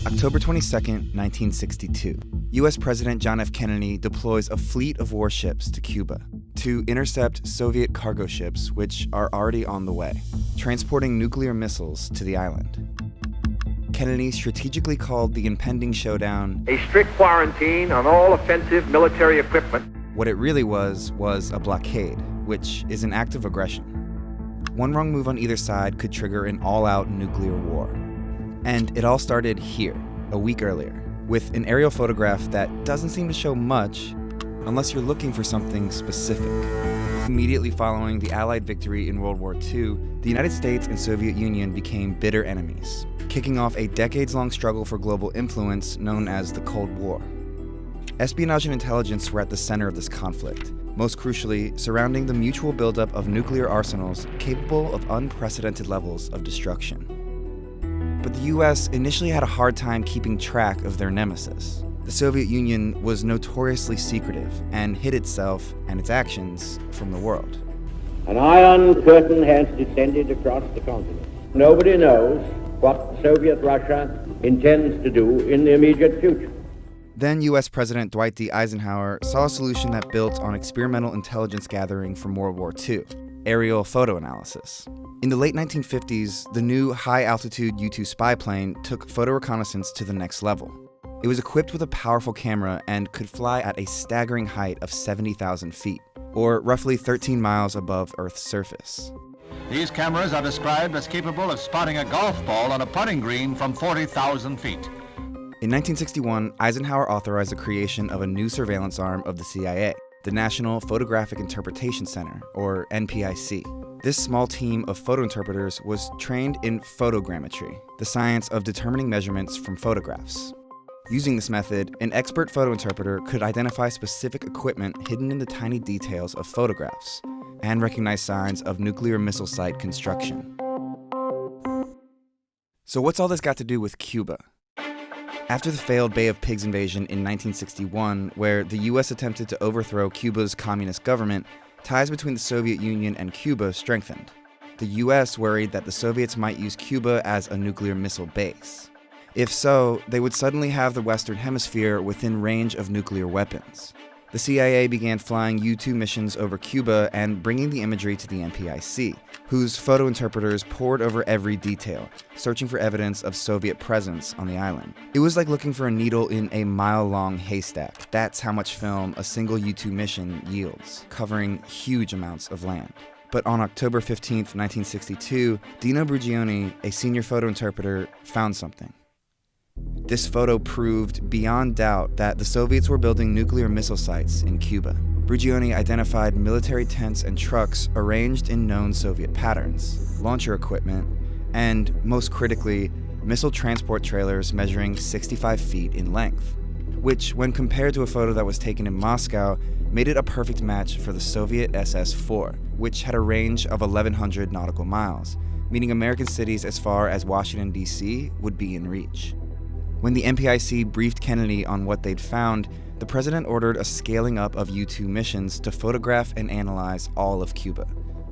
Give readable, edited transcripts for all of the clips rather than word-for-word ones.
October 22nd, 1962. U.S. President John F. Kennedy deploys a fleet of warships to Cuba to intercept Soviet cargo ships, which are already on the way, transporting nuclear missiles to the island. Kennedy strategically called the impending showdown a strict quarantine on all offensive military equipment. What it really was a blockade, which is an act of aggression. One wrong move on either side could trigger an all-out nuclear war. And it all started here, a week earlier, with an aerial photograph that doesn't seem to show much unless you're looking for something specific. Immediately following the Allied victory in World War II, the United States and Soviet Union became bitter enemies, kicking off a decades-long struggle for global influence known as the Cold War. Espionage and intelligence were at the center of this conflict, most crucially surrounding the mutual buildup of nuclear arsenals capable of unprecedented levels of destruction. But the US initially had a hard time keeping track of their nemesis. The Soviet Union was notoriously secretive and hid itself and its actions from the world. An iron curtain has descended across the continent. Nobody knows what Soviet Russia intends to do in the immediate future. Then US President Dwight D. Eisenhower saw a solution that built on experimental intelligence gathering from World War II, aerial photo analysis. In the late 1950s, the new high-altitude U-2 spy plane took photo reconnaissance to the next level. It was equipped with a powerful camera and could fly at a staggering height of 70,000 feet, or roughly 13 miles above Earth's surface. These cameras are described as capable of spotting a golf ball on a putting green from 40,000 feet. In 1961, Eisenhower authorized the creation of a new surveillance arm of the CIA, the National Photographic Interpretation Center, or NPIC. This small team of photo interpreters was trained in photogrammetry, the science of determining measurements from photographs. Using this method, an expert photo interpreter could identify specific equipment hidden in the tiny details of photographs and recognize signs of nuclear missile site construction. So what's all this got to do with Cuba? After the failed Bay of Pigs invasion in 1961, where the US attempted to overthrow Cuba's communist government, ties between the Soviet Union and Cuba strengthened. The US worried that the Soviets might use Cuba as a nuclear missile base. If so, they would suddenly have the Western Hemisphere within range of nuclear weapons. The CIA began flying U-2 missions over Cuba and bringing the imagery to the NPIC, whose photo interpreters pored over every detail, searching for evidence of Soviet presence on the island. It was like looking for a needle in a mile-long haystack. That's how much film a single U-2 mission yields, covering huge amounts of land. But on October 15, 1962, Dino Brugioni, a senior photo interpreter, found something. This photo proved beyond doubt that the Soviets were building nuclear missile sites in Cuba. Brugioni identified military tents and trucks arranged in known Soviet patterns, launcher equipment, and, most critically, missile transport trailers measuring 65 feet in length, which, when compared to a photo that was taken in Moscow, made it a perfect match for the Soviet SS-4, which had a range of 1,100 nautical miles, meaning American cities as far as Washington, D.C. would be in reach. When the NPIC briefed Kennedy on what they'd found, the president ordered a scaling up of U-2 missions to photograph and analyze all of Cuba.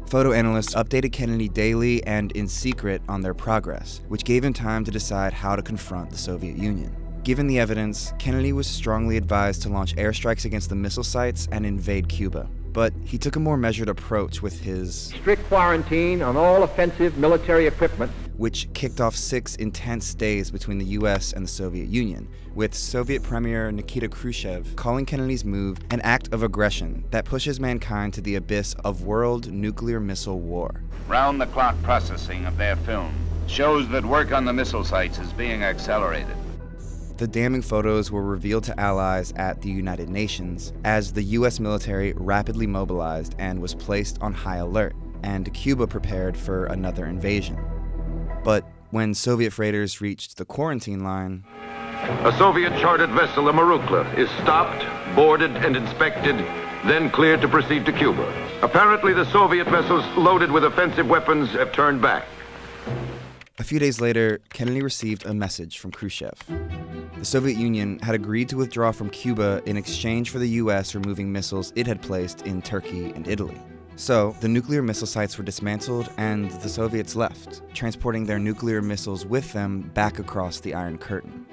Photo analysts updated Kennedy daily and in secret on their progress, which gave him time to decide how to confront the Soviet Union. Given the evidence, Kennedy was strongly advised to launch airstrikes against the missile sites and invade Cuba. But he took a more measured approach with his strict quarantine on all offensive military equipment, which kicked off 6 intense days between the US and the Soviet Union, with Soviet Premier Nikita Khrushchev calling Kennedy's move an act of aggression that pushes mankind to the abyss of world nuclear missile war. Round-the-clock processing of their film shows that work on the missile sites is being accelerated. The damning photos were revealed to allies at the United Nations as the US military rapidly mobilized and was placed on high alert, and Cuba prepared for another invasion. But when Soviet freighters reached the quarantine line, a Soviet chartered vessel, the Marukla, is stopped, boarded, and inspected, then cleared to proceed to Cuba. Apparently, the Soviet vessels loaded with offensive weapons have turned back. A few days later, Kennedy received a message from Khrushchev. The Soviet Union had agreed to withdraw from Cuba in exchange for the US removing missiles it had placed in Turkey and Italy. So, the nuclear missile sites were dismantled and the Soviets left, transporting their nuclear missiles with them back across the Iron Curtain.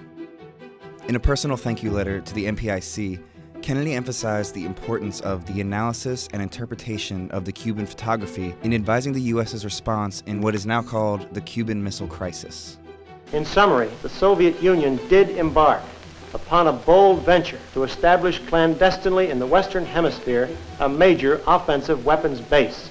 In a personal thank you letter to the MPIC, Kennedy emphasized the importance of the analysis and interpretation of the Cuban photography in advising the U.S.'s response in what is now called the Cuban Missile Crisis. In summary, the Soviet Union did embark upon a bold venture to establish clandestinely in the Western Hemisphere a major offensive weapons base.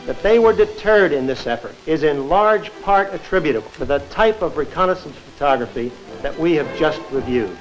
That they were deterred in this effort is in large part attributable to the type of reconnaissance photography that we have just reviewed.